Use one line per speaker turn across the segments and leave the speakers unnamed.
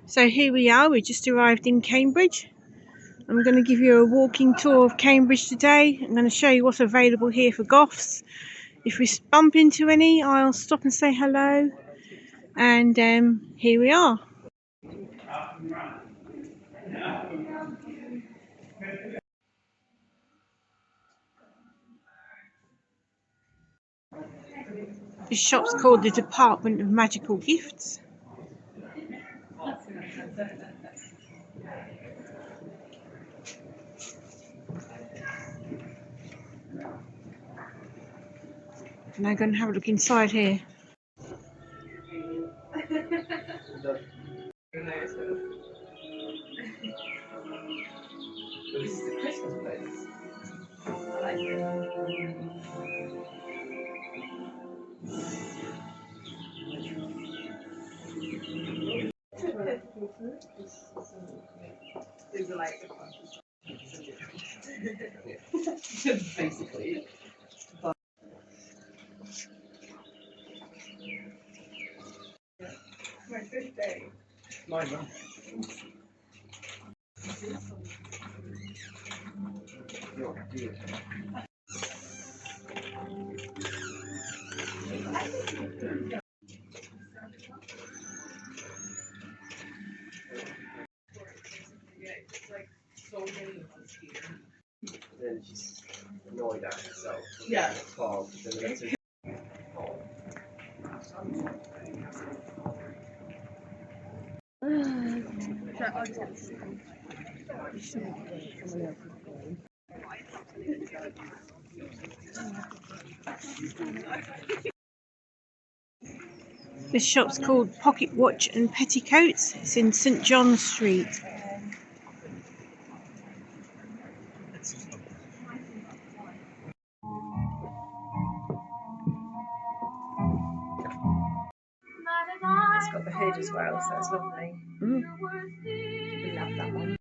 So here we are, we just arrived in Cambridge. I'm going to give you a walking tour of Cambridge today. I'm going to show you what's available here for Goths. If we bump into any, I'll stop and say hello. And here we are. This shop's called the Department of Magical Gifts. Now going to have a look inside here.
This is the Christmas place. I like it. These are like basically. My fifth day. Mine, man. It's like so many of us here.
Then she's annoyed at herself.
Yeah.
This shop's called Pocket Watch and Petticoats. It's in St John Street.
It's got the hood as well, so it's lovely. We love that one.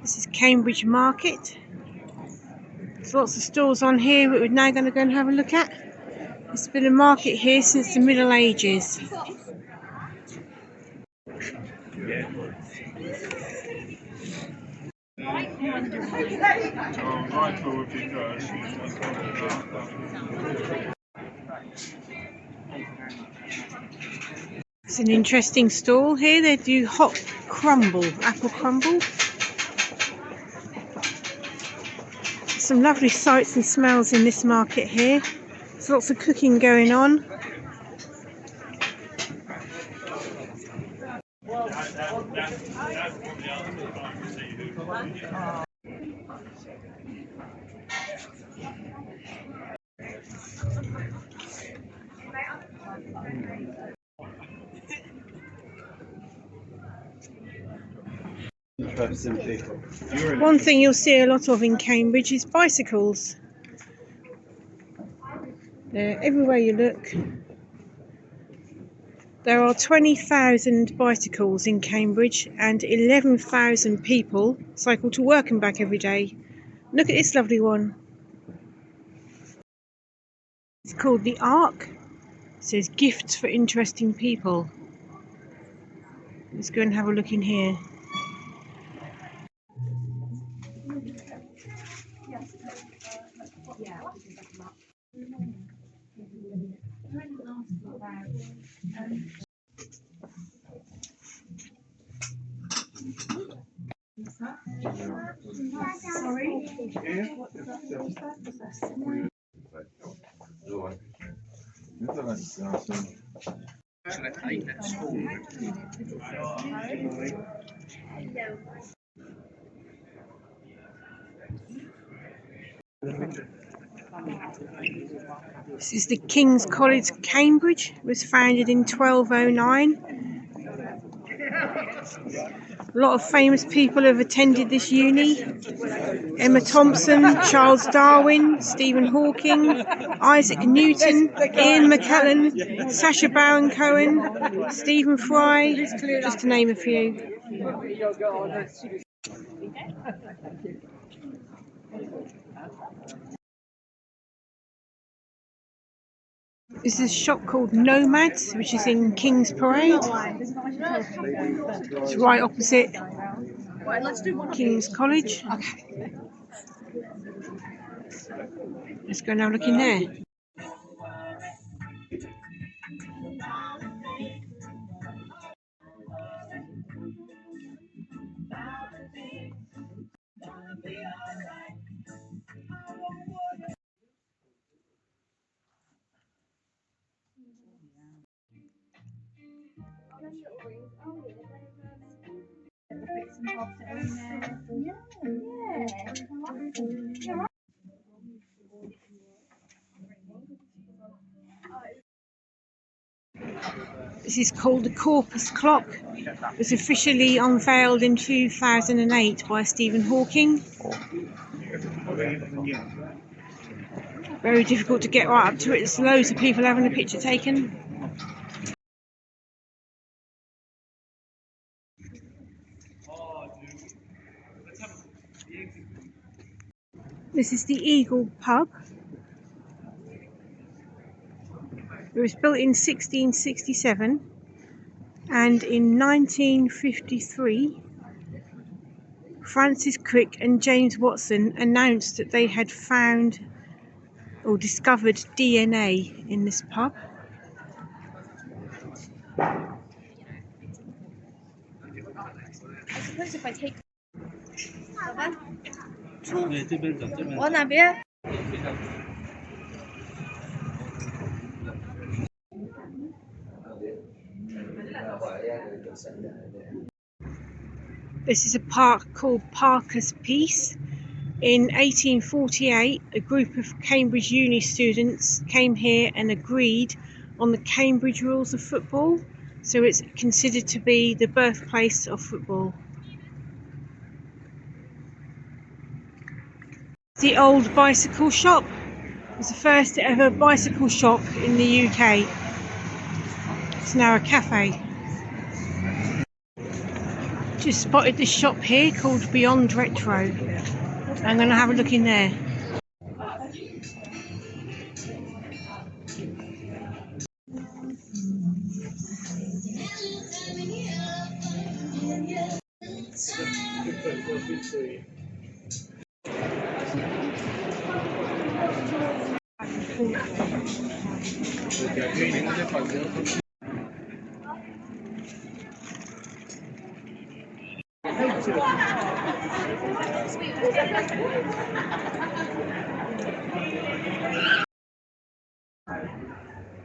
This is Cambridge Market. There's lots of stores on here that we're now going to go and have a look at. There's been a market here since the Middle Ages. It's an interesting stall here. They do hot crumble, apple crumble. Some lovely sights and smells in this market here. There's lots of cooking going on. One thing you'll see a lot of in Cambridge is bicycles. They're everywhere you look. There are 20,000 bicycles in Cambridge and 11,000 people cycle to work and back every day. Look at this lovely one. It's called the Ark. It says gifts for interesting people. Let's go and have a look in here.
Sorry?
This is the King's College, Cambridge. It was founded in 1209. A lot of famous people have attended this uni. Emma Thompson, Charles Darwin, Stephen Hawking, Isaac Newton, Ian McKellen, Sacha Baron Cohen, Stephen Fry, just to name a few. This is a shop called Nomads, which is in King's Parade. It's right opposite King's College. Let's go and have a look in there. This is called the Corpus Clock. It was officially unveiled in 2008 by Stephen Hawking. Very difficult to get right up to it. There's loads of people having a picture taken. This is the Eagle pub. It was built in 1667, and in 1953 Francis Crick and James Watson announced that they had found or discovered DNA in this pub.
I suppose if I take... 往哪边？
This is a park called Parker's Piece. In 1848, a group of Cambridge Uni students came here and agreed on the Cambridge rules of football, so it's considered to be the birthplace of football. The old bicycle shop. It was the first ever bicycle shop in the UK. It's now a cafe. Just spotted this shop here called Beyond Retro. I'm going to have a look in there.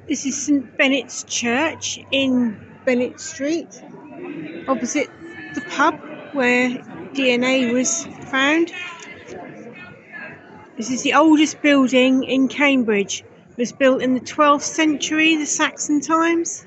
This is St Benet's Church in Bennet Street, opposite the pub where DNA was found. This is the oldest building in Cambridge. It was built in the 12th century, the Saxon times.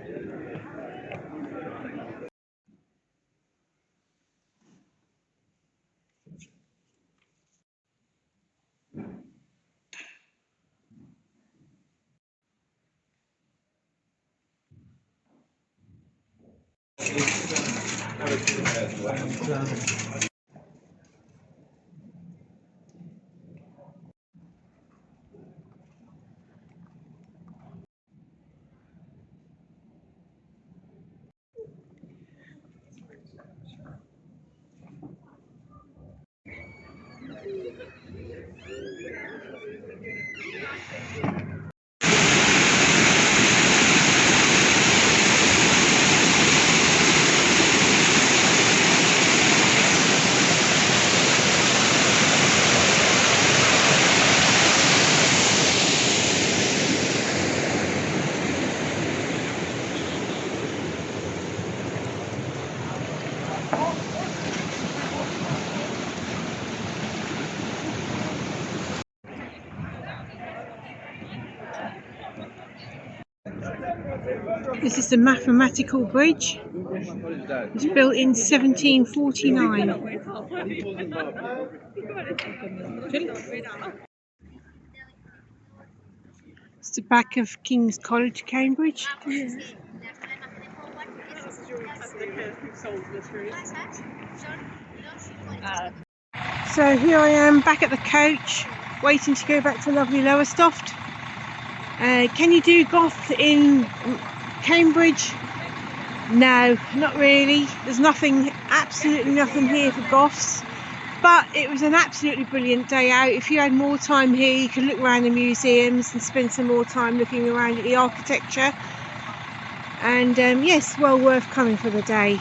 This is the mathematical bridge. It was built in 1749. It's the back of King's College, Cambridge. So here I am back at the coach, waiting to go back to lovely Lowestoft. Can you do Goth in Cambridge? No, not really. There's nothing, absolutely nothing here for Goths. But it was an absolutely brilliant day out. If you had more time here, you could look around the museums and spend some more time looking around at the architecture. And yes, well worth coming for the day.